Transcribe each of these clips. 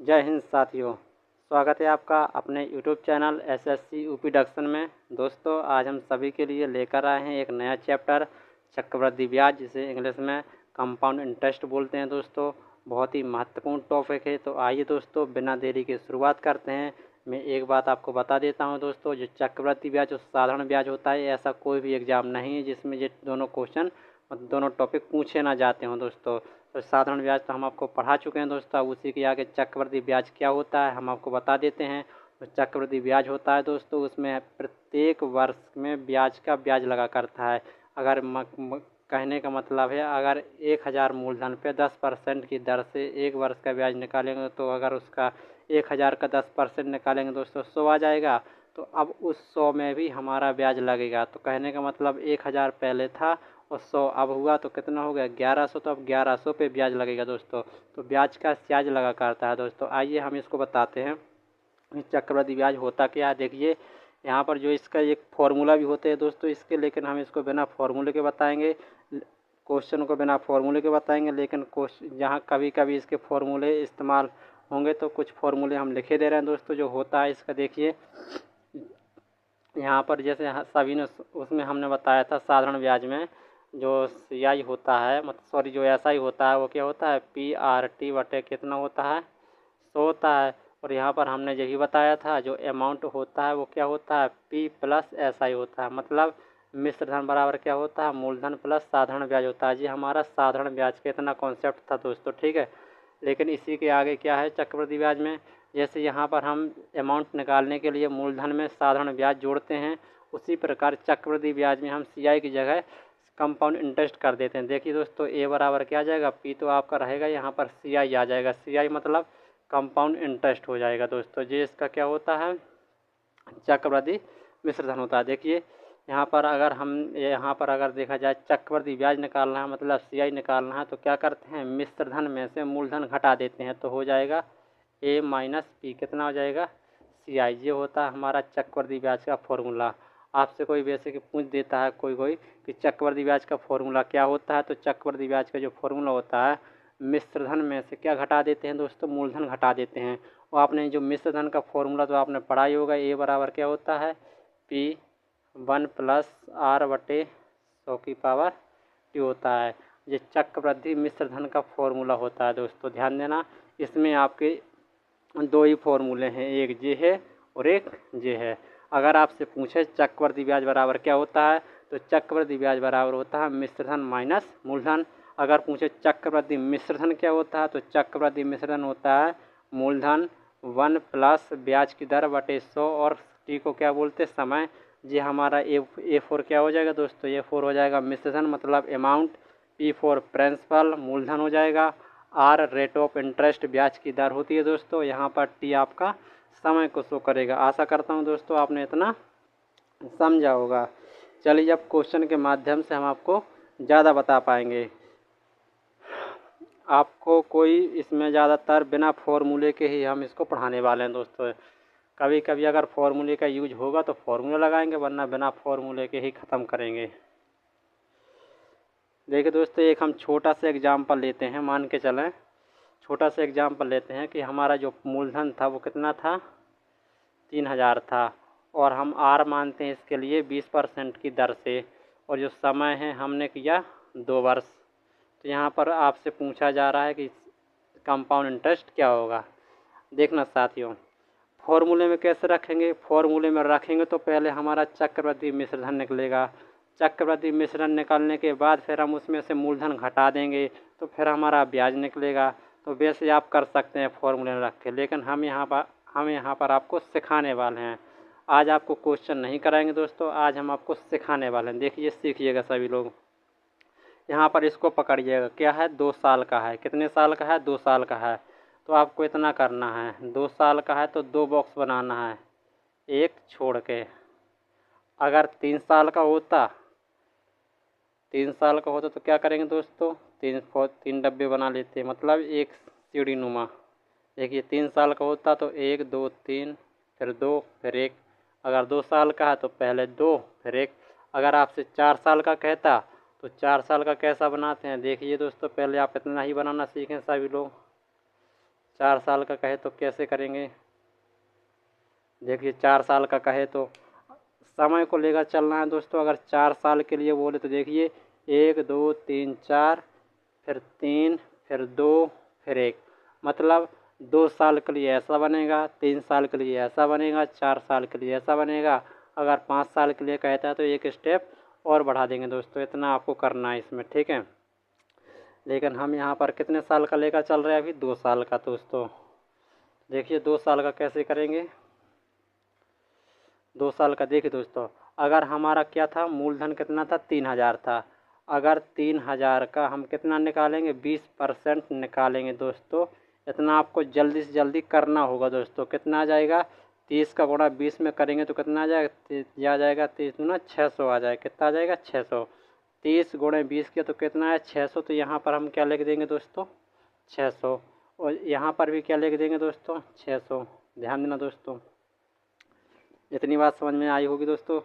जय हिंद साथियों। स्वागत है आपका अपने YouTube चैनल एसएससी यूपी डक्शन में। दोस्तों, आज हम सभी के लिए लेकर आए हैं एक नया चैप्टर चक्रवृद्धि ब्याज, जिसे इंग्लिश में कंपाउंड इंटरेस्ट बोलते हैं। दोस्तों, बहुत ही महत्वपूर्ण टॉपिक है। तो आइए दोस्तों, बिना देरी के शुरुआत करते हैं। मैं एक बात आपको बता देता हूं दोस्तों, जो चक्रवृद्धि ब्याज जो साधारण ब्याज होता है, ऐसा कोई भी एग्जाम नहीं है जिसमें ये दोनों क्वेश्चन मतलब दोनों टॉपिक पूछे ना जाते हों दोस्तों। तो साधारण ब्याज तो हम आपको पढ़ा चुके हैं दोस्तों। अब उसी के आगे चक्रवृद्धि ब्याज क्या होता है हम आपको बता देते हैं। तो चक्रवृद्धि ब्याज होता है दोस्तों, उसमें प्रत्येक वर्ष में ब्याज का ब्याज लगा करता है। अगर कहने का मतलब है, अगर 1000 मूलधन पे 10% की दर से एक वर्ष का ब्याज निकालेंगे, तो अगर उसका 1000 का 10% निकालेंगे दोस्तों 100 आ जाएगा। तो अब उस 100 में भी हमारा ब्याज लगेगा। तो कहने का मतलब 1000 पहले था और 100 अब हुआ, तो कितना हो गया 1100। तो अब 1100 पे ब्याज लगेगा दोस्तों। तो ब्याज का ब्याज लगा करता है दोस्तों। आइए हम इसको बताते हैं चक्रवृद्धि ब्याज होता क्या है। देखिए, यहाँ पर जो इसका एक फार्मूला भी होते हैं दोस्तों इसके, लेकिन हम इसको बिना फार्मूले के बताएंगे, क्वेश्चन को बिना फार्मूले के बताएंगे। लेकिन जहाँ कभी कभी इसके फार्मूले इस्तेमाल होंगे, तो कुछ फार्मूले हम लिखे दे रहे हैं दोस्तों जो होता है इसका। देखिए, यहाँ पर जैसे सभी ने उसमें हमने बताया था, साधारण ब्याज में जो CI होता है, मतलब सॉरी जो SI होता है, वो क्या होता है PRT बटे कितना होता है 100 होता है। और यहाँ पर हमने यही बताया था, जो अमाउंट होता है वो क्या होता है P प्लस SI होता है। मतलब मिश्र धन बराबर क्या होता है मूलधन प्लस साधारण ब्याज होता है। जी, हमारा साधारण ब्याज का इतना कॉन्सेप्ट था दोस्तों, ठीक है। लेकिन इसी के आगे क्या है चक्रवृद्धि ब्याज में, जैसे यहाँ पर हम अमाउंट निकालने के लिए मूलधन में साधारण ब्याज जोड़ते हैं, उसी प्रकार चक्रवृद्धि ब्याज में हम CI की जगह कंपाउंड इंटरेस्ट कर देते हैं। देखिए दोस्तों, A बराबर क्या आ जाएगा, P तो आपका रहेगा, यहाँ पर CI आ जाएगा। CI मतलब कंपाउंड इंटरेस्ट हो जाएगा दोस्तों। ये इसका क्या होता है चक्रवृद्धि मिश्र धन होता है। देखिए, यहाँ पर अगर देखा जाए चक्रवृद्धि ब्याज निकालना है, मतलब CI निकालना है, तो क्या करते हैं मिश्र धन में से मूलधन घटा देते हैं, तो हो जाएगा A माइनस P। कितना हो जाएगा CI। ये होता है हमारा चक्रवृद्धि ब्याज का फॉर्मूला। आपसे कोई वैसे कि पूछ देता है कोई कि चक्रवृद्धि ब्याज का फॉर्मूला क्या होता है, तो चक्रवृद्धि ब्याज का जो फॉर्मूला होता है, मिश्र धन में से क्या घटा देते हैं दोस्तों मूलधन घटा देते हैं। और आपने जो मिश्र धन का फॉर्मूला तो आपने पढ़ा ही होगा, A बराबर क्या होता है P1 प्लस R बटे 100 की पावर T होता है। ये चक्रवृद्धि मिश्र धन का फॉर्मूला होता है दोस्तों, ध्यान देना। इसमें आपके दो ही फॉर्मूले हैं, एक ये है और एक ये है। अगर आपसे पूछे चक्रवृद्धि ब्याज बराबर क्या होता है, तो चक्रवृद्धि ब्याज बराबर होता है मिश्र धन माइनस मूलधन। अगर पूछे चक्रवृद्धि मिश्र धन क्या होता है, तो चक्रवृद्धि मिश्र धन होता है मूलधन 1 प्लस ब्याज की दर बटे 100 और T को क्या बोलते हैं समय। ये हमारा A4 क्या हो जाएगा दोस्तों, A4 हो जाएगा मिश्र धन मतलब अमाउंट, P4 प्रिंसिपल मूलधन हो जाएगा, R रेट ऑफ इंटरेस्ट ब्याज की दर होती है दोस्तों, यहाँ पर T आपका समय को शो करेगा। आशा करता हूँ दोस्तों आपने इतना समझा होगा। चलिए, अब क्वेश्चन के माध्यम से हम आपको ज़्यादा बता पाएंगे। आपको कोई इसमें ज़्यादातर बिना फॉर्मूले के ही हम इसको पढ़ाने वाले हैं दोस्तों। कभी कभी अगर फॉर्मूले का यूज होगा तो फॉर्मूला लगाएंगे, वरना बिना फॉर्मूले के ही ख़त्म करेंगे। देखिए दोस्तों, एक हम छोटा सा एग्जाम्पल लेते हैं। मान के चलें, छोटा सा एग्जाम्पल लेते हैं कि हमारा जो मूलधन था वो कितना था 3000 था, और हम R मानते हैं इसके लिए 20% की दर से, और जो समय है हमने किया 2 वर्ष। तो यहाँ पर आपसे पूछा जा रहा है कि कंपाउंड इंटरेस्ट क्या होगा। देखना साथियों, फॉर्मूले में कैसे रखेंगे, फॉर्मूले में रखेंगे तो पहले हमारा चक्रवृद्धि मिश्र धन निकलेगा। चक्रवृद्धि मिश्र धन निकालने के बाद फिर हम उसमें से मूलधन घटा देंगे, तो फिर हमारा ब्याज निकलेगा। तो वैसे आप कर सकते हैं फॉर्मूले में रख के, लेकिन हम यहाँ पर आपको सिखाने वाले हैं। आज आपको क्वेश्चन नहीं कराएंगे दोस्तों, आज हम आपको सिखाने वाले हैं। देखिए, सीखिएगा सभी लोग। यहाँ पर इसको पकड़िएगा, क्या है 2 साल का है। कितने साल का है 2 साल का है। तो आपको इतना करना है, 2 साल का है तो 2 बॉक्स बनाना है, एक छोड़ के। अगर 3 साल का होता तो क्या करेंगे दोस्तों, 3 डब्बे बना लेते, मतलब एक सीढ़ी नुमा। देखिए, 3 साल का होता तो 1 2 3 फिर 2 फिर 1। अगर 2 साल का है तो पहले 2 फिर 1। अगर आपसे 4 साल का कहता तो 4 साल का कैसा बनाते हैं, देखिए दोस्तों, पहले आप इतना ही बनाना सीखें सभी लोग। 4 साल का कहे तो कैसे करेंगे? देखिए 4 साल का कहे तो समय को लेकर चलना है दोस्तों। अगर 4 साल के लिए बोले तो देखिए 1 2 3 4, फिर 3, फिर 2, फिर 1, मतलब 2 साल के लिए ऐसा बनेगा, 3 साल के लिए ऐसा बनेगा, 4 साल के लिए ऐसा बनेगा। अगर 5 साल के लिए कहता है तो एक स्टेप और बढ़ा देंगे दोस्तों। इतना आपको करना है इसमें, ठीक है। लेकिन हम यहाँ पर कितने साल का लेकर चल रहे हैं अभी? 2 साल का दोस्तों। देखिए 2 साल का कैसे करेंगे? 2 साल का देखिए दोस्तों, अगर हमारा क्या था, मूलधन कितना था? 3000 था। अगर 3000 का हम कितना निकालेंगे? 20% निकालेंगे दोस्तों। इतना आपको जल्दी से जल्दी करना होगा दोस्तों। कितना आ जाएगा? 30 का गुणा 20 में करेंगे तो कितना आ जाएगा? आ जाएगा 30 गुना 600 आ जाएगा। कितना आ जाएगा? 600। 30 गुणे 20 किया तो कितना है? 600। तो यहाँ पर हम क्या लिख देंगे दोस्तों? 600। और यहाँ पर भी क्या लिख देंगे दोस्तों? 600। ध्यान देना दोस्तों, इतनी बात समझ में आई होगी दोस्तों।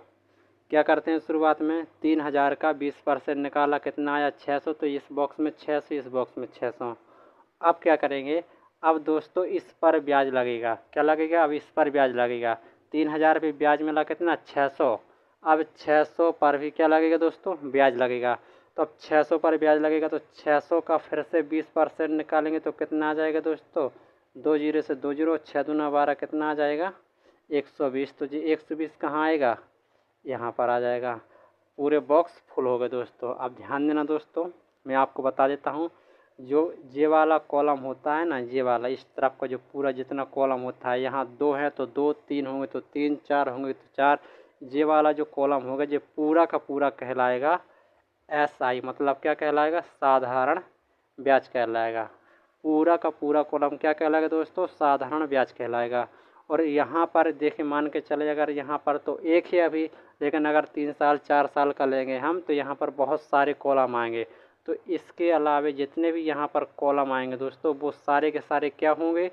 क्या करते हैं शुरुआत में? 3000 का 20% निकाला, कितना आया? 600। तो इस बॉक्स में 600, इस बॉक्स में 600। अब क्या करेंगे? अब दोस्तों इस पर ब्याज लगेगा। क्या लगेगा? अब इस पर ब्याज लगेगा। 3000 पे ब्याज मिला कितना? 600। अब 600 पर भी क्या लगेगा दोस्तों? ब्याज लगेगा। तो अब 600 पर ब्याज लगेगा तो 600 का फिर से 20% निकालेंगे तो कितना आ जाएगा दोस्तों? 2 जीरो से 2 जीरो, 6 दूना 12, कितना आ जाएगा? 120। तो जी 120 कहाँ आएगा? यहाँ पर आ जाएगा। पूरे बॉक्स फुल हो गए दोस्तों। अब ध्यान देना दोस्तों, मैं आपको बता देता हूँ। जो ये वाला कॉलम होता है ना, ये वाला इस तरफ का जो पूरा जितना कॉलम होता है, यहाँ 2 है तो 2, 3 होंगे तो 3, 4 होंगे तो 4। ये वाला जो कॉलम होगा ये पूरा का पूरा कहलाएगा SI, मतलब क्या कहलाएगा? साधारण ब्याज कहलाएगा। पूरा का पूरा कॉलम क्या कहलाएगा दोस्तों? साधारण ब्याज कहलाएगा। और यहाँ पर देखिए, मान के चले अगर यहाँ पर तो एक ही अभी, लेकिन अगर 3 साल 4 साल का लेंगे हम तो यहाँ पर बहुत सारे कॉलम आएंगे। तो इसके अलावे जितने भी यहाँ पर कॉलम आएंगे दोस्तों, वो सारे के सारे क्या होंगे?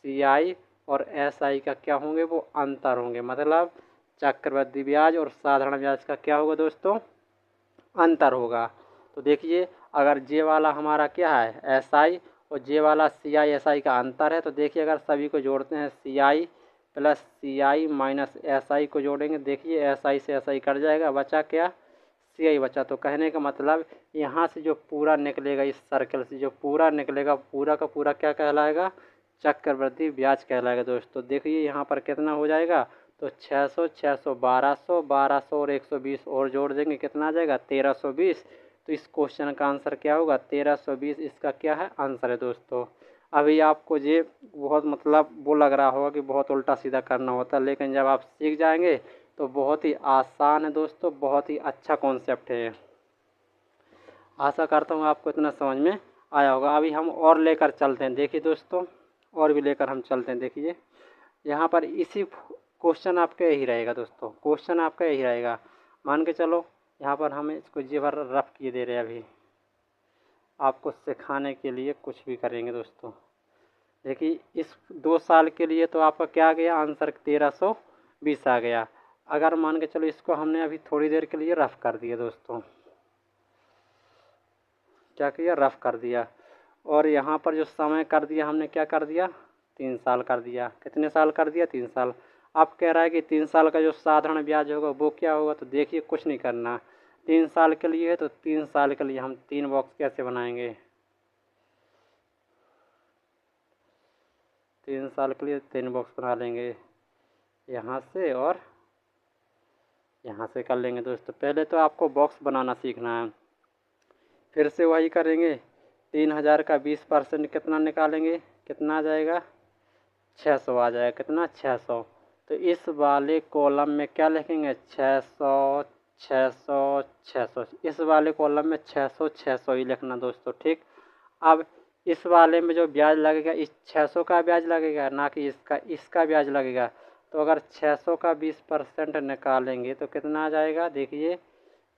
CI और SI का क्या होंगे? वो अंतर होंगे। मतलब चक्रवृद्धि ब्याज और साधारण ब्याज का क्या होगा दोस्तों? अंतर होगा। तो देखिए, अगर जे वाला हमारा क्या है? SI, और जे वाला CI SI का अंतर है। तो देखिए अगर सभी को जोड़ते हैं, CI plus CI minus SI को जोड़ेंगे, देखिए SI से SI कट जाएगा, बचा क्या? CI बचा। तो कहने का मतलब यहाँ से जो पूरा निकलेगा, इस सर्कल से जो पूरा निकलेगा, पूरा का पूरा क्या कहलाएगा? चक्रवृद्धि ब्याज कहलाएगा दोस्तों। देखिए यहाँ पर कितना हो जाएगा? तो 600, 600, 1200, 1200 और 120 और जोड़ देंगे, कितना आ जाएगा? 1320। तो इस क्वेश्चन का आंसर क्या होगा? 1320 इसका क्या है? आंसर है दोस्तों। अभी आपको ये बहुत मतलब वो लग रहा होगा कि बहुत उल्टा सीधा करना होता है, लेकिन जब आप सीख जाएंगे तो बहुत ही आसान है दोस्तों, बहुत ही अच्छा कॉन्सेप्ट है। आशा करता हूँ आपको इतना समझ में आया होगा। अभी हम और लेकर चलते हैं, देखिए दोस्तों, और भी लेकर हम चलते हैं। देखिए यहाँ पर इसी क्वेश्चन आपका यही रहेगा दोस्तों, क्वेश्चन आपका यही रहेगा। मान के चलो यहाँ पर हम इसको जी भर रफ किए दे रहे हैं, अभी आपको सिखाने के लिए कुछ भी करेंगे दोस्तों। देखिए इस 2 साल के लिए तो आपका क्या आ गया? आंसर 1320 आ गया। अगर मान के चलो इसको हमने अभी थोड़ी देर के लिए रफ कर दिया दोस्तों, क्या किया? रफ कर दिया। और यहाँ पर जो समय कर दिया हमने, क्या कर दिया? 3 साल कर दिया। कितने साल कर दिया? 3 साल। अब कह रहा है कि 3 साल का जो साधारण ब्याज होगा वो क्या होगा? तो देखिए कुछ नहीं करना, 3 साल के लिए है तो 3 साल के लिए हम 3 बॉक्स कैसे बनाएंगे? 3 साल के लिए 3 बॉक्स बना लेंगे, यहाँ से और यहाँ से कर लेंगे दोस्तों। पहले तो आपको बॉक्स बनाना सीखना है। फिर से वही करेंगे, 3000 का 20% कितना निकालेंगे? कितना आ जाएगा? 600 आ जाएगा। कितना? 600। तो इस वाले कॉलम में क्या लिखेंगे? 600, 600, 600। इस वाले कॉलम में 600, 600 ही लिखना दोस्तों, ठीक। अब इस वाले में जो ब्याज लगेगा, इस 600 का ब्याज लगेगा, ना कि इसका ब्याज लगेगा। तो अगर 600 का 20% निकालेंगे तो कितना आ जाएगा? देखिए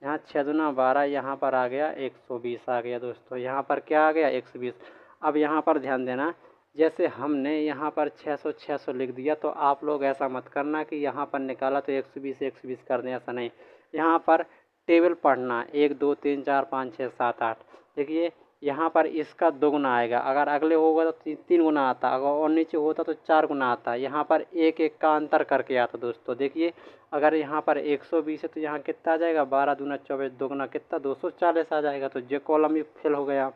यहाँ 6 दूना 12, यहाँ पर आ गया 120 आ गया दोस्तों। यहाँ पर क्या आ गया? 120। अब यहाँ पर ध्यान देना, जैसे हमने यहाँ पर 600 600 लिख दिया, तो आप लोग ऐसा मत करना कि यहाँ पर निकाला तो 120 120 कर दें, ऐसा नहीं। यहाँ पर टेबल पढ़ना, 1 2 3 4 5 6 7 8। देखिए यहाँ पर इसका 2 गुना आएगा। अगर अगले होगा तो 3 गुना आता, अगर और नीचे होता तो 4 गुना आता। यहाँ पर एक एक का अंतर करके आता दोस्तों। देखिए अगर यहाँ पर 120 है तो यहाँ कितना आ जाएगा, 12 दूना 24, 2 गुना कितना 240 आ जाएगा। तो ये कॉलम भी फिल हो गया।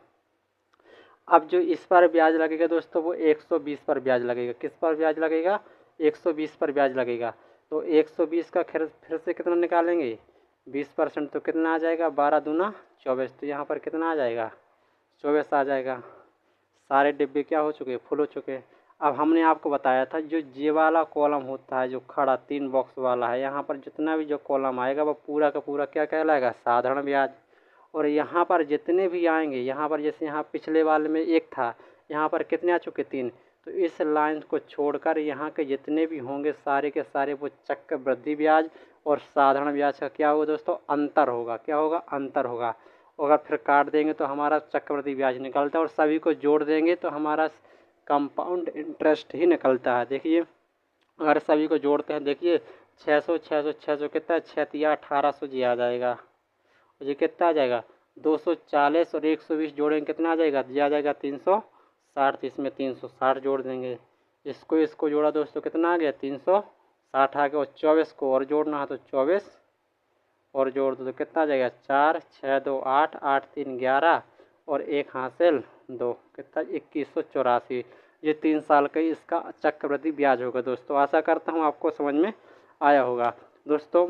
अब जो इस पर ब्याज लगेगा दोस्तों वो 120 पर ब्याज लगेगा। किस पर ब्याज लगेगा, 120 पर ब्याज लगेगा। तो 120 का फिर से कितना निकालेंगे, 20%, तो कितना आ जाएगा, 12 दूना 24। तो यहाँ पर कितना आ जाएगा, 24 आ जाएगा। सारे डिब्बे क्या हो चुके, फुल हो चुके। अब हमने आपको बताया था जो ये वाला कॉलम होता है जो खड़ा 3 बॉक्स वाला है, यहाँ पर जितना भी जो कॉलम आएगा वो पूरा का पूरा क्या कहलाएगा, साधारण ब्याज। और यहाँ पर जितने भी आएंगे, यहाँ पर जैसे यहाँ पिछले वाले में 1 था, यहाँ पर कितने आ चुके, 3। तो इस लाइन को छोड़कर यहाँ के जितने भी होंगे सारे के सारे वो चक्रवृद्धि ब्याज और साधारण ब्याज का क्या होगा दोस्तों, अंतर होगा। क्या होगा, अंतर होगा। अगर फिर काट देंगे तो हमारा चक्रवृद्धि ब्याज निकलता है और सभी को जोड़ देंगे तो हमारा कंपाउंड इंटरेस्ट ही निकलता है। देखिए अगर सभी को जोड़ते हैं, देखिए 600 600 600 कितना, 6 1800 जी आ जाएगा। ये कितना आ जाएगा, 240 और 120 जोड़ेंगे कितना आ जाएगा, जी आ जाएगा 360। तो इसमें 360 जोड़ देंगे। इसको जोड़ा दोस्तों कितना आ गया, 360 आ गया। और 24 को और जोड़ना है तो 24 और जोड़ दो तो कितना आ जाएगा, 4 6 2 8 8 3 11 और 1 हासिल 2, कितना 2184। ये 3 साल का इसका चक्रवृद्धि ब्याज होगा दोस्तों। आशा करता हूँ आपको समझ में आया होगा दोस्तों।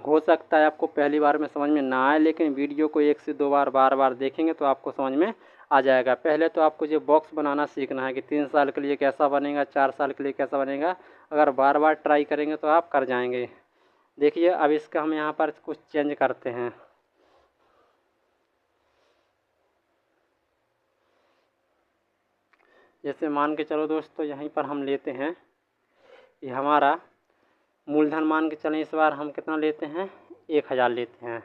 हो सकता है आपको पहली बार में समझ में ना आए, लेकिन वीडियो को 1 से 2 बार बार देखेंगे तो आपको समझ में आ जाएगा। पहले तो आपको ये बॉक्स बनाना सीखना है कि 3 साल के लिए कैसा बनेगा, 4 साल के लिए कैसा बनेगा। अगर बार बार ट्राई करेंगे तो आप कर जाएंगे। देखिए अब इसका हम यहाँ पर कुछ चेंज करते हैं। जैसे मान के चलो दोस्तों, यहीं पर हम लेते हैं, ये हमारा मूलधन मान के चलें। इस बार हम कितना लेते हैं, 1000 लेते हैं।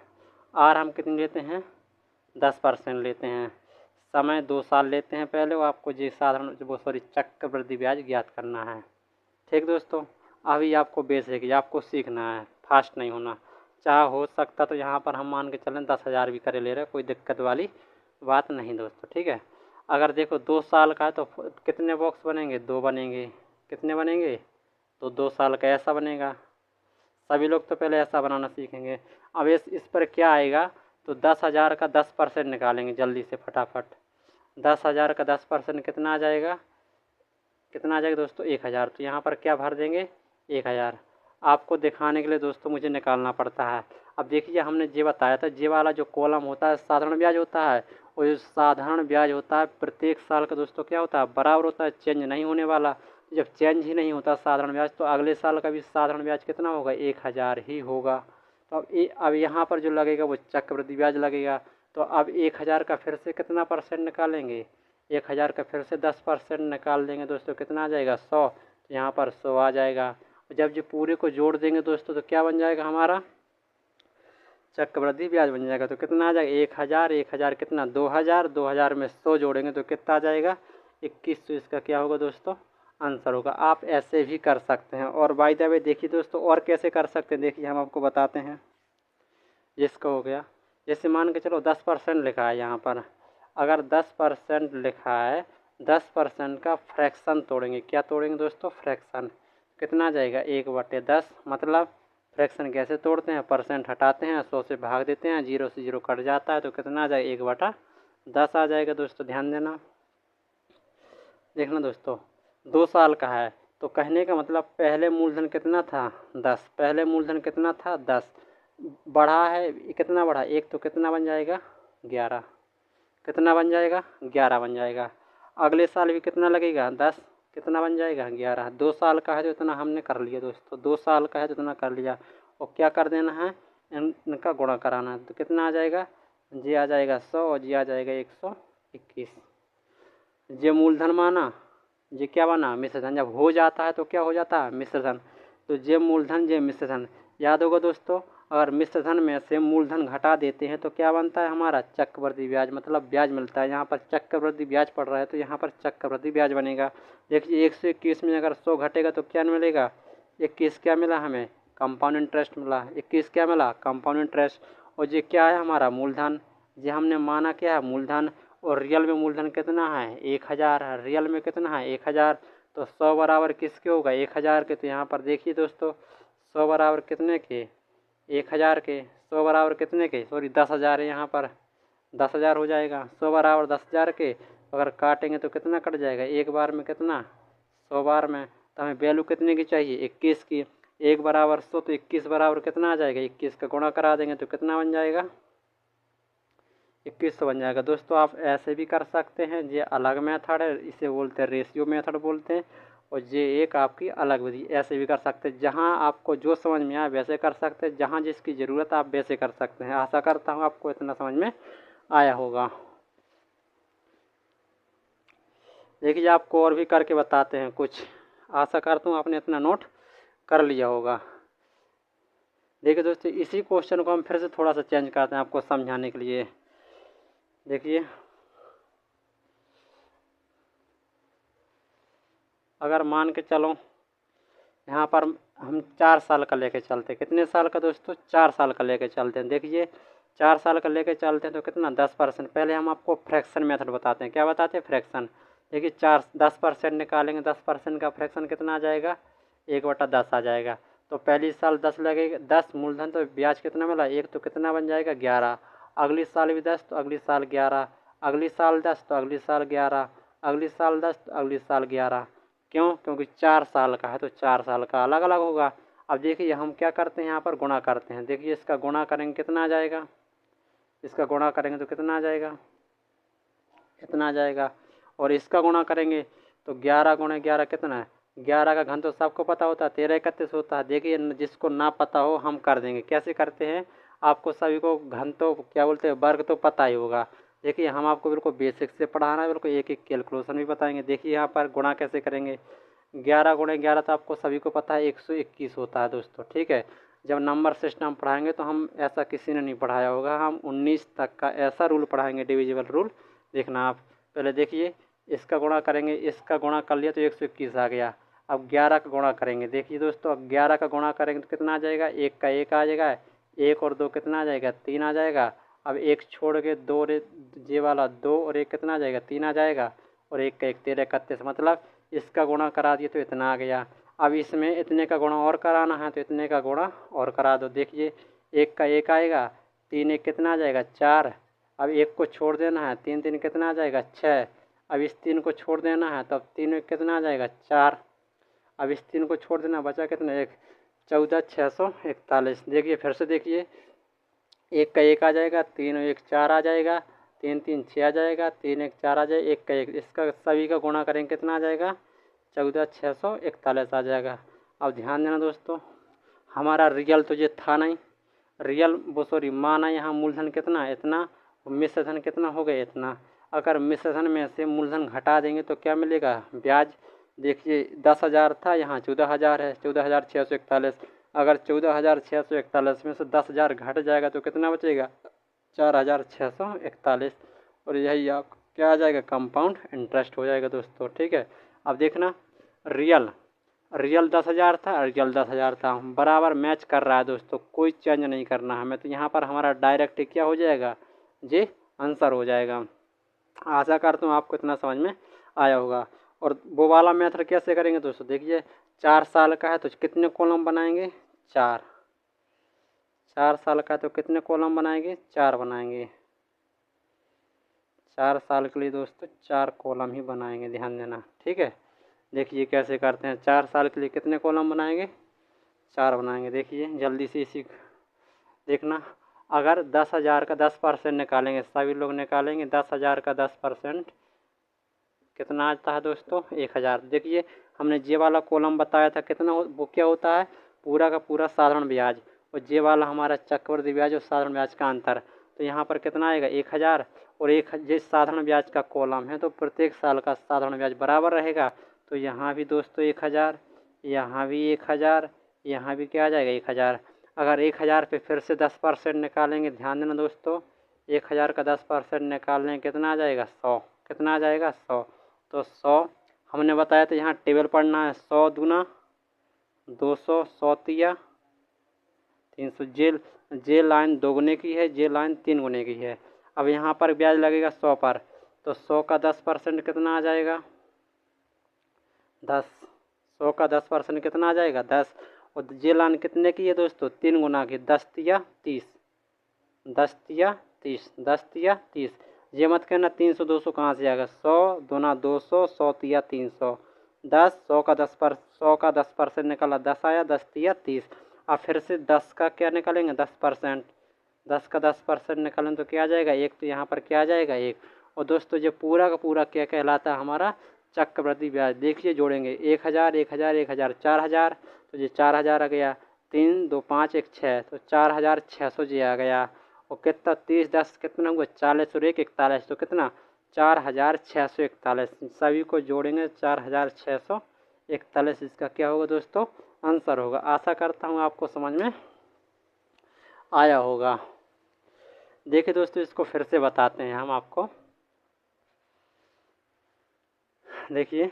आर हम कितने लेते हैं, 10% लेते हैं। समय 2 साल लेते हैं पहले। वो आपको जी साधारण वो चक्रवृद्धि ब्याज ज्ञात करना है। ठीक दोस्तों, अभी आपको बेसिक आपको सीखना है, फास्ट नहीं होना। चाहे हो सकता तो यहाँ पर हम मान के चलें 10,000 भी करे ले रहे, कोई दिक्कत वाली बात नहीं दोस्तों। ठीक है, अगर देखो 2 साल का है तो कितने बॉक्स बनेंगे, 2 बनेंगे। कितने बनेंगे, तो 2 साल का ऐसा बनेगा। सभी लोग तो पहले ऐसा बनाना सीखेंगे। अब इस पर क्या आएगा, तो 10,000 का 10% निकालेंगे जल्दी से फटाफट। 10,000 का 10% कितना आ जाएगा, कितना आ जाएगा दोस्तों, 1,000। तो यहाँ पर क्या भर देंगे, 1,000। आपको दिखाने के लिए दोस्तों मुझे निकालना पड़ता है। अब देखिए हमने ये बताया था, ये वाला जो कॉलम होता है साधारण ब्याज होता है, और जो साधारण ब्याज होता है प्रत्येक साल का दोस्तों क्या होता है, बराबर होता है, चेंज नहीं होने वाला। जब चेंज ही नहीं होता साधारण ब्याज तो अगले साल का भी साधारण ब्याज कितना होगा, 1,000 ही होगा। तो अब यहाँ पर जो लगेगा वो चक्रवृद्धि ब्याज लगेगा। तो अब 1,000 का फिर से कितना परसेंट निकालेंगे, 1,000 का फिर से 10% निकाल देंगे दोस्तों, कितना आ जाएगा, 100। तो यहाँ पर 100 आ जाएगा। जब जो पूरे को जोड़ देंगे दोस्तों तो क्या बन जाएगा, हमारा चक्रवृद्धि ब्याज बन जाएगा। तो कितना आ जाएगा, 1,000 1,000 कितना, 2,000 2,000 में 100 जोड़ेंगे तो कितना आ जाएगा, 21। तो इसका क्या होगा दोस्तों, आंसर होगा। आप ऐसे भी कर सकते हैं। और बाय द वे देखिए दोस्तों और कैसे कर सकते हैं, देखिए हम आपको बताते हैं। जिसका हो गया, जैसे मान के चलो 10% लिखा है यहाँ पर। अगर 10% लिखा है, 10% का फ्रैक्शन तोड़ेंगे। क्या तोड़ेंगे दोस्तों, फ्रैक्शन। कितना आ जाएगा, 1/10। मतलब फ्रैक्शन कैसे तोड़ते हैं, परसेंट हटाते हैं, 100 से भाग देते हैं, 0 से 0 कट जाता है तो कितना आ जाएगा, 1/10 आ जाएगा दोस्तों। ध्यान देना, देखना दोस्तों 2 साल का है तो कहने का मतलब पहले मूलधन कितना था, 10। पहले मूलधन कितना था, 10। बढ़ा है, कितना बढ़ा, 1 तो कितना बन जाएगा, 11। कितना बन जाएगा, 11 बन जाएगा। अगले साल भी कितना लगेगा, 10। कितना बन जाएगा, 11। 2 साल का है तो इतना हमने कर लिया दोस्तों, 2 साल का है तो इतना कर लिया। और क्या कर देना है, इनका गुणा कराना है। तो कितना आ जाएगा, जी आ जाएगा 100 और जी आ जाएगा 121। ये मूलधन माना, ये क्या बना, मिश्रधन। जब हो जाता है तो क्या हो जाता है, मिश्रधन। तो ये मूलधन ये मिश्रधन। याद होगा दोस्तों, अगर मिश्रधन में से मूलधन घटा देते हैं तो क्या बनता है, हमारा चक्रवृद्धि ब्याज, मतलब ब्याज मिलता है। यहाँ पर चक्रवृद्धि ब्याज पड़ रहा है तो यहाँ पर चक्रवृद्धि ब्याज बनेगा। देखिए 121 में अगर 100 घटेगा तो क्या मिलेगा, 21 क्या मिला हमें, कंपाउंड इंटरेस्ट मिला। 21 क्या मिला, कंपाउंड इंटरेस्ट। और ये क्या है, हमारा मूलधन। ये हमने माना क्या है, मूलधन। और रियल में मूलधन कितना है 1000, रियल में कितना है 1000। तो 100 बराबर किसके होगा 1000 के। तो यहाँ पर देखिए दोस्तों 100 बराबर कितने के 1000 के, 100 बराबर कितने के सॉरी 10,000 है, यहाँ पर 10,000 हो जाएगा। 100 बराबर 10,000 के, अगर काटेंगे तो कितना कट जाएगा एक बार में कितना 100 बार में। तो हमें वैल्यू कितने की चाहिए 21 की। 1 बराबर 100 तो 21 बराबर कितना आ जाएगा 21 का गुणा करा देंगे तो कितना बन जाएगा 2100 बन जाएगा। दोस्तों आप ऐसे भी कर सकते हैं, ये अलग मेथड है, इसे बोलते हैं रेशियो मेथड बोलते हैं। और ये एक आपकी अलग विधि, ऐसे भी कर सकते हैं। जहाँ आपको जो समझ में आए वैसे कर सकते हैं, जहाँ जिसकी ज़रूरत आप वैसे कर सकते हैं। आशा करता हूँ आपको इतना समझ में आया होगा। देखिए आपको और भी करके बताते हैं कुछ, आशा करता हूँ आपने इतना नोट कर लिया होगा। देखिए दोस्तों इसी क्वेश्चन को हम फिर से थोड़ा सा चेंज करते हैं आपको समझाने के लिए। देखिए अगर मान के चलो यहाँ पर हम 4 साल का लेके चलते हैं। कितने साल का दोस्तों 4 साल का लेके चलते हैं। देखिए 4 साल का लेके चलते हैं तो कितना 10%। पहले हम आपको फ्रैक्शन मेथड बताते हैं। क्या बताते हैं फ्रैक्शन। देखिए 10% निकालेंगे, 10% का फ्रैक्शन कितना आ जाएगा 1/10 आ जाएगा। तो पहली साल 10 लगेगा, 10 मूलधन, तो ब्याज कितना मिला 1, तो कितना बन जाएगा 11। अगली साल भी 10 तो अगली साल 11, अगली साल 10 तो अगली साल 11, अगली साल 10 तो अगली साल 11। क्यों, क्योंकि 4 साल का है तो 4 साल का अलग अलग होगा। अब देखिए हम क्या करते हैं यहाँ पर गुणा करते हैं। देखिए इसका गुणा करेंगे कितना आ जाएगा, इसका गुणा करेंगे तो कितना आ जाएगा इतना आ जाएगा। और इसका गुणा करेंगे तो 11 गुणे 11 कितना है 11 का घन तो सबको पता होता है 13 31 होता है। देखिए जिसको ना पता हो हम कर देंगे। कैसे करते हैं आपको सभी को घन तो क्या बोलते हैं वर्ग तो पता ही होगा। देखिए हम आपको बिल्कुल बेसिक से पढ़ाना है, बिल्कुल एक एक कैलकुलेशन भी बताएंगे। देखिए यहाँ पर गुणा कैसे करेंगे 11 गुणे 11 तो आपको सभी को पता है 121 होता है दोस्तों। ठीक है, जब नंबर सिस्टम पढ़ाएंगे तो हम ऐसा किसी ने नहीं पढ़ाया होगा, हम 19 तक का ऐसा रूल पढ़ाएंगे डिविजिबल रूल। देखना आप पहले देखिए इसका गुणा करेंगे, इसका गुणा कर लिया तो 121 आ गया। अब 11 का गुणा करेंगे। देखिए दोस्तों अब 11 का गुणा करेंगे तो कितना आ जाएगा 1 का 1 आ जाएगा, 1 और 2 कितना आ जाएगा 3 आ जाएगा। अब 1 छोड़ के 2 ये वाला 2 और 1 कितना आ जाएगा 3 आ जाएगा, और 1 का 1 13 31, मतलब इसका गुणा करा दिए तो इतना आ गया। अब इसमें इतने का गुणा और कराना है तो इतने का गुणा और करा दो। देखिए 1 का 1 आएगा, 3 1 कितना आ जाएगा 4। अब 1 को छोड़ देना है, 3 3 कितना आ जाएगा 6। अब इस 3 को छोड़ देना है तो अब 3 कितना आ जाएगा 4। अब इस 3 को छोड़ देना बचा कितना 1, 14 641। देखिए फिर से देखिए 1 का 1 आ जाएगा, 3 1 4 आ जाएगा, 3 3 6 आ जाएगा, 3 1 4 आ जाएगा, 1 का 1, इसका सभी का गुणा करेंगे कितना आ जाएगा 14 641 आ जाएगा। अब ध्यान देना दोस्तों हमारा रियल तो ये था नहीं, रियल वो सॉरी माना यहाँ मूलधन कितना इतना, मिश्रधन कितना हो गया इतना। अगर मिश्रधन में से मूलधन घटा देंगे तो क्या मिलेगा ब्याज। देखिए 10,000 था, यहाँ 14,000 है, 14,641। अगर 14,641 में से 10,000 घट जाएगा तो कितना बचेगा 4,641। और यही आप क्या आ जाएगा कंपाउंड इंटरेस्ट हो जाएगा दोस्तों। ठीक है, अब देखना रियल 10,000 था, रियल 10,000 था, बराबर मैच कर रहा है दोस्तों, कोई चेंज नहीं करना हमें। तो यहाँ पर हमारा डायरेक्ट क्या हो जाएगा जी आंसर हो जाएगा। आशा करता हूँ आपको इतना समझ में आया होगा। और वो वाला मेथड कैसे करेंगे दोस्तों, देखिए 4 साल का है तो कितने कॉलम बनाएंगे 4 साल का तो कितने कॉलम बनाएंगे 4 बनाएंगे। 4 साल के लिए दोस्तों 4 कॉलम ही बनाएंगे, ध्यान देना। ठीक है, देखिए कैसे करते हैं 4 साल के लिए कितने कॉलम बनाएंगे 4 बनाएंगे। देखिए जल्दी से इसी देखना, अगर 10,000 का 10% निकालेंगे, सभी लोग निकालेंगे 10,000 का 10% कितना आता है दोस्तों 1,000। देखिए हमने जे वाला कॉलम बताया था कितना वो क्या होता है पूरा का पूरा साधारण ब्याज, और जे वाला हमारा चक्रवृद्धि ब्याज और साधारण ब्याज का अंतर। तो यहाँ पर कितना आएगा 1,000, और एक जे साधारण ब्याज का कॉलम है तो प्रत्येक साल का साधारण ब्याज बराबर रहेगा। तो यहाँ भी दोस्तों 1,000, यहाँ भी 1,000, यहाँ भी क्या आ जाएगा 1,000। अगर 1,000 पे फिर से 10% निकालेंगे, ध्यान देना दोस्तों 1,000 का 10% निकालने कितना आ जाएगा 100, कितना आ जाएगा 100। तो 100 हमने बताया था यहाँ टेबल पढ़ना है, 100 दूना 200, 100 तिया 300। जे लाइन 2 गुने की है, जे लाइन 3 गुने की है। अब यहाँ पर ब्याज लगेगा 100 पर, तो 100 का 10% कितना आ जाएगा? 10। 100 का 10% कितना आ जाएगा? 10। और ये लाइन कितने की है दोस्तों? 3 गुना की, 10 तिया 30, 10 तिया 30, 10 तिया 30। ये मत कहना 300 200 कहाँ से आएगा? 100 दूना 200, 100 तिया 300, 10, 100 का 10% निकाला 10 आया, 10 तिया 30। अब फिर से 10 का क्या निकालेंगे? 10%। 10 का 10% निकालें तो क्या आ जाएगा? 1। तो यहाँ पर क्या आ जाएगा? 1। और दोस्तों ये पूरा का पूरा क्या कहलाता है? हमारा चक्रवृद्धि ब्याज। देखिए जोड़ेंगे 1000 1000 1000 4000, तो ये 4000 आ गया। 3 2 5 1 6, तो 4600 जी आ गया। और कितना? 30 10 कितना हुआ? 40 और 1 41, तो कितना? 4641। सभी को जोड़ेंगे 4641। इसका क्या होगा दोस्तों? आंसर होगा। आशा करता हूँ आपको समझ में आया होगा। देखिए दोस्तों इसको फिर से बताते हैं हम आपको। देखिए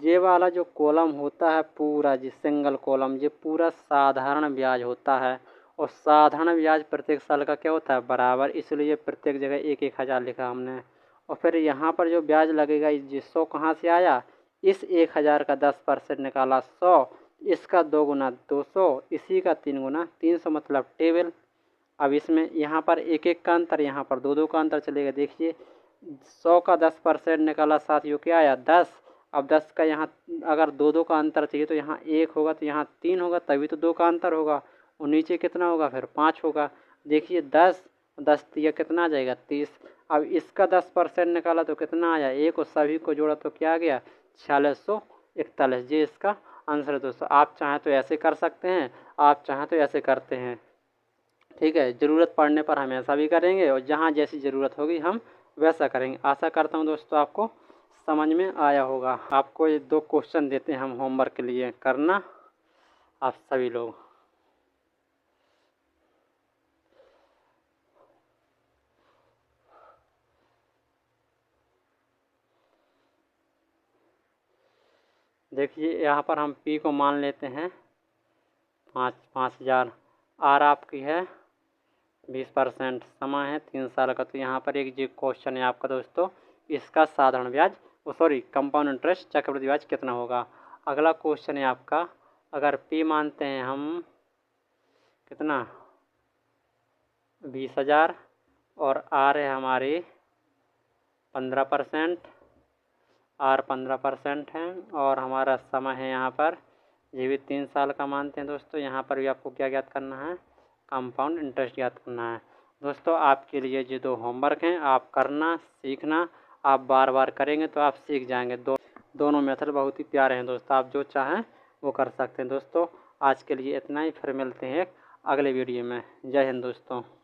ये वाला जो कॉलम होता है पूरा, जी सिंगल कॉलम, ये पूरा साधारण ब्याज होता है। और साधारण ब्याज प्रत्येक साल का क्या होता है? बराबर, इसलिए प्रत्येक जगह 1-1000 लिखा हमने। और फिर यहाँ पर जो ब्याज लगेगा, ये 100 कहाँ से आया? इस 1000 का 10% निकाला 100, इसका 2 गुना 200, इसी का 3 गुना 300, मतलब टेबल। अब इसमें यहाँ पर 1-1 का अंतर, यहाँ पर 2-2 का अंतर चलेगा। देखिए 100 का 10% निकाला साथियों, क्या आया? 10। अब 10 का यहाँ अगर 2-2 का अंतर चाहिए तो यहाँ 1 होगा, तो यहाँ 3 होगा, तभी तो 2 का अंतर होगा। और नीचे कितना होगा? फिर 5 होगा। देखिए 10 10 ये कितना आ जाएगा? 30। अब इसका 10% निकाला तो कितना आया? 1, और सभी को जोड़ा तो क्या आ गया? 4641। ये इसका आंसर है दोस्तों। आप चाहें तो ऐसे कर सकते हैं, आप चाहें तो ऐसे करते हैं। ठीक है, ज़रूरत पड़ने पर हम ऐसा भी करेंगे, और जहाँ जैसी ज़रूरत होगी हम वैसा करेंगे। आशा करता हूँ दोस्तों आपको समझ में आया होगा। आपको ये 2 क्वेश्चन देते हैं हम होमवर्क के लिए, करना आप सभी लोग। देखिए यहाँ पर हम पी को मान लेते हैं 5000। आर आपकी है 20%, समय है 3 साल का। तो यहाँ पर एक जो क्वेश्चन है आपका दोस्तों, इसका साधारण ब्याज, कंपाउंड इंटरेस्ट चक्रवृद्धि ब्याज कितना होगा। अगला क्वेश्चन है आपका, अगर पी मानते हैं हम कितना? 20000, और आर है हमारी 15%, आर 15% है, और हमारा समय है यहाँ पर, ये भी 3 साल का मानते हैं दोस्तों। यहाँ पर भी आपको क्या ज्ञात करना है? कंपाउंड इंटरेस्ट ज्ञात करना है। दोस्तों आपके लिए ये 2 होमवर्क हैं, आप करना, सीखना। आप बार बार करेंगे तो आप सीख जाएंगे। दोनों मेथड बहुत ही प्यारे हैं दोस्तों, आप जो चाहें वो कर सकते हैं। दोस्तों आज के लिए इतना ही, फिर मिलते हैं एक अगले वीडियो में। जय हिंद दोस्तों।